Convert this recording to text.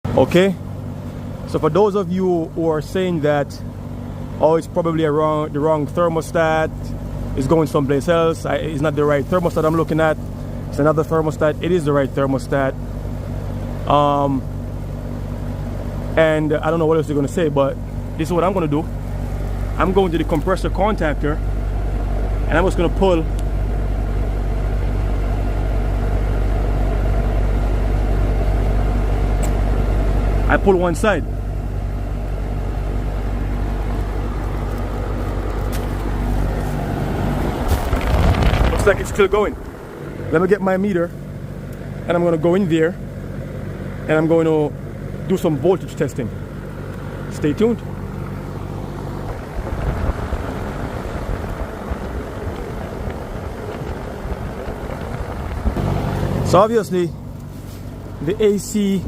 Okay, so for those of you who are saying that, oh, it's probably the wrong thermostat, it's going someplace else, it's not the right thermostat I'm looking at, it's another thermostat, it is the right thermostat. And I don't know what else you're going to say, but this is what I'm going to do. I'm going to the compressor contactor, and I'm just going to pull one side. Looks like it's still going. Let me get my meter, and I'm going to go in there, and I'm going to do some voltage testing. Stay tuned. So obviously the AC